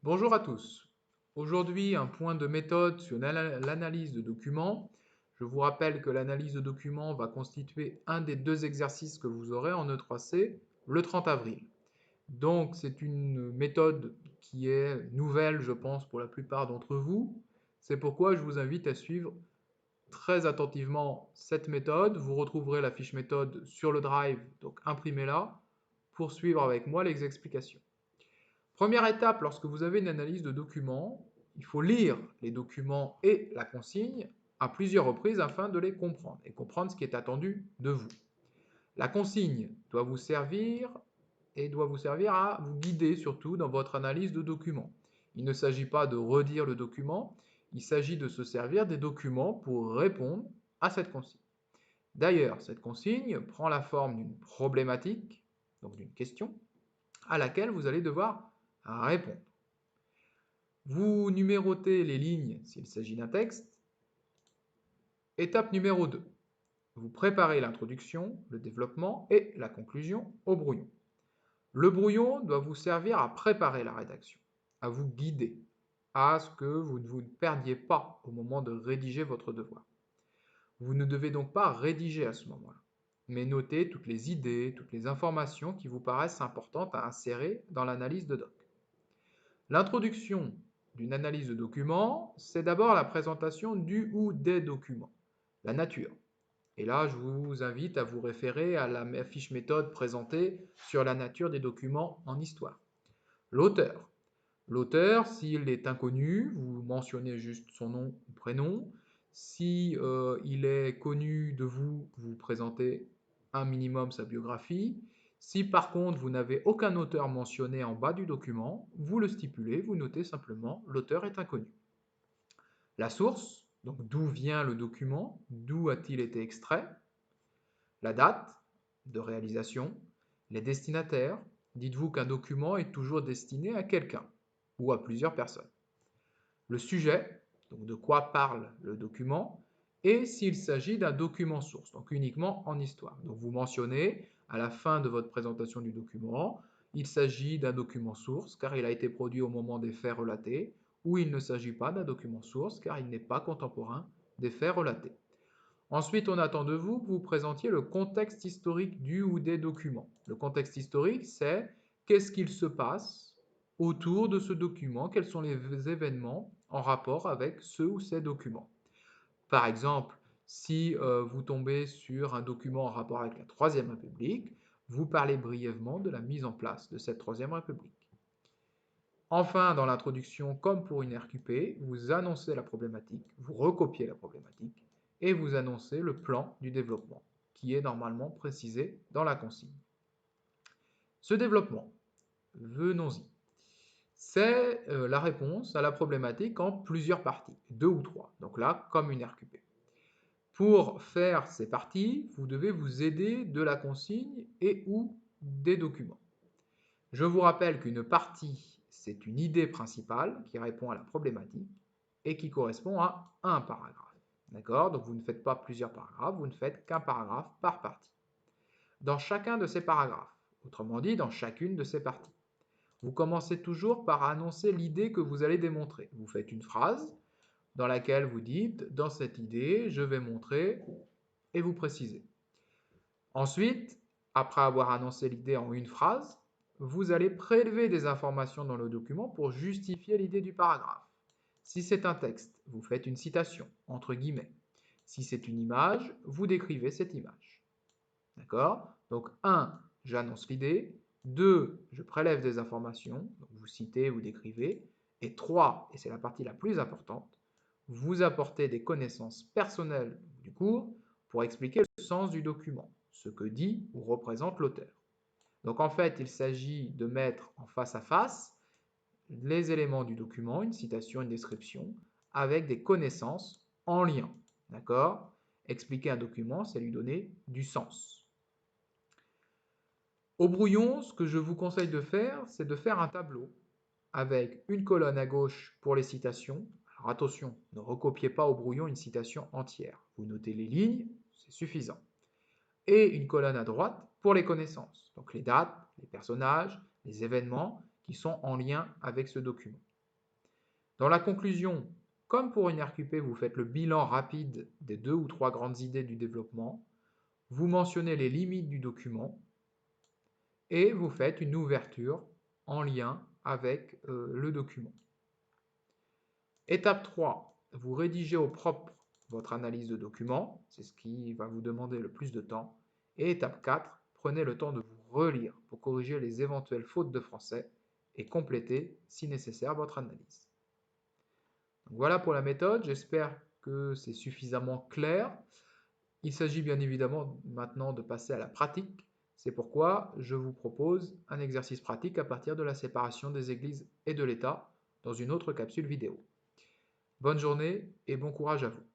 Bonjour à tous. Aujourd'hui, un point de méthode sur l'analyse de documents. Je vous rappelle que l'analyse de documents va constituer un des deux exercices que vous aurez en E3C le 30 avril. Donc, c'est une méthode qui est nouvelle, je pense, pour la plupart d'entre vous. C'est pourquoi je vous invite à suivre très attentivement cette méthode. Vous retrouverez la fiche méthode sur le Drive, donc imprimez-la pour suivre avec moi les explications. Première étape, lorsque vous avez une analyse de documents, il faut lire les documents et la consigne à plusieurs reprises afin de les comprendre et comprendre ce qui est attendu de vous. La consigne doit vous servir à vous guider surtout dans votre analyse de documents. Il ne s'agit pas de redire le document, il s'agit de se servir des documents pour répondre à cette consigne. D'ailleurs, cette consigne prend la forme d'une problématique, donc d'une question, à laquelle vous allez devoir répondre. Vous numérotez les lignes s'il s'agit d'un texte. Étape numéro 2. Vous préparez l'introduction, le développement et la conclusion au brouillon. Le brouillon doit vous servir à préparer la rédaction, à vous guider, à ce que vous ne vous perdiez pas au moment de rédiger votre devoir. Vous ne devez donc pas rédiger à ce moment-là, mais noter toutes les idées, toutes les informations qui vous paraissent importantes à insérer dans l'analyse de doc. L'introduction d'une analyse de document, c'est d'abord la présentation du ou des documents, la nature. Et là, je vous invite à vous référer à la fiche méthode présentée sur la nature des documents en histoire. L'auteur. L'auteur, s'il est inconnu, vous mentionnez juste son nom ou prénom. Si il est connu de vous, vous présentez un minimum sa biographie. Si par contre vous n'avez aucun auteur mentionné en bas du document, vous le stipulez, vous notez simplement l'auteur est inconnu. La source, donc d'où vient le document, d'où a-t-il été extrait. La date de réalisation, les destinataires. Dites-vous qu'un document est toujours destiné à quelqu'un ou à plusieurs personnes. Le sujet, donc de quoi parle le document, et s'il s'agit d'un document source, donc uniquement en histoire. Donc vous mentionnez à la fin de votre présentation du document, il s'agit d'un document source car il a été produit au moment des faits relatés, ou il ne s'agit pas d'un document source car il n'est pas contemporain des faits relatés. Ensuite, on attend de vous que vous présentiez le contexte historique du ou des documents. Le contexte historique, c'est qu'est-ce qu'il se passe autour de ce document, quels sont les événements en rapport avec ce ou ces documents. Par exemple, si vous tombez sur un document en rapport avec la Troisième République, vous parlez brièvement de la mise en place de cette Troisième République. Enfin, dans l'introduction, comme pour une RQP, vous annoncez la problématique, vous recopiez la problématique, et vous annoncez le plan du développement, qui est normalement précisé dans la consigne. Ce développement, venons-y. C'est la réponse à la problématique en plusieurs parties, 2 ou 3, donc là, comme une RQP. Pour faire ces parties, vous devez vous aider de la consigne et ou des documents. Je vous rappelle qu'une partie, c'est une idée principale qui répond à la problématique et qui correspond à un paragraphe. D'accord? Donc vous ne faites pas plusieurs paragraphes, vous ne faites qu'un paragraphe par partie. Dans chacun de ces paragraphes, autrement dit dans chacune de ces parties, vous commencez toujours par annoncer l'idée que vous allez démontrer. Vous faites une phrase dans laquelle vous dites « dans cette idée, je vais montrer » et vous précisez. Ensuite, après avoir annoncé l'idée en une phrase, vous allez prélever des informations dans le document pour justifier l'idée du paragraphe. Si c'est un texte, vous faites une citation, entre guillemets. Si c'est une image, vous décrivez cette image. D'accord? Donc 1, j'annonce l'idée. 2, je prélève des informations, donc vous citez, vous décrivez. Et 3, et c'est la partie la plus importante, vous apportez des connaissances personnelles du cours pour expliquer le sens du document, ce que dit ou représente l'auteur. Donc en fait, il s'agit de mettre en face à face les éléments du document, une citation, une description, avec des connaissances en lien. D'accord? Expliquer un document, c'est lui donner du sens. Au brouillon, ce que je vous conseille de faire, c'est de faire un tableau avec une colonne à gauche pour les citations. Alors attention, ne recopiez pas au brouillon une citation entière. Vous notez les lignes, c'est suffisant. Et une colonne à droite pour les connaissances. Donc les dates, les personnages, les événements qui sont en lien avec ce document. Dans la conclusion, comme pour une RQP, vous faites le bilan rapide des 2 ou 3 grandes idées du développement, vous mentionnez les limites du document et vous faites une ouverture en lien avec le document. Étape 3, vous rédigez au propre votre analyse de document, c'est ce qui va vous demander le plus de temps. Et étape 4, prenez le temps de vous relire pour corriger les éventuelles fautes de français et compléter, si nécessaire, votre analyse. Donc voilà pour la méthode, j'espère que c'est suffisamment clair. Il s'agit bien évidemment maintenant de passer à la pratique. C'est pourquoi je vous propose un exercice pratique à partir de la séparation des églises et de l'État dans une autre capsule vidéo. Bonne journée et bon courage à vous.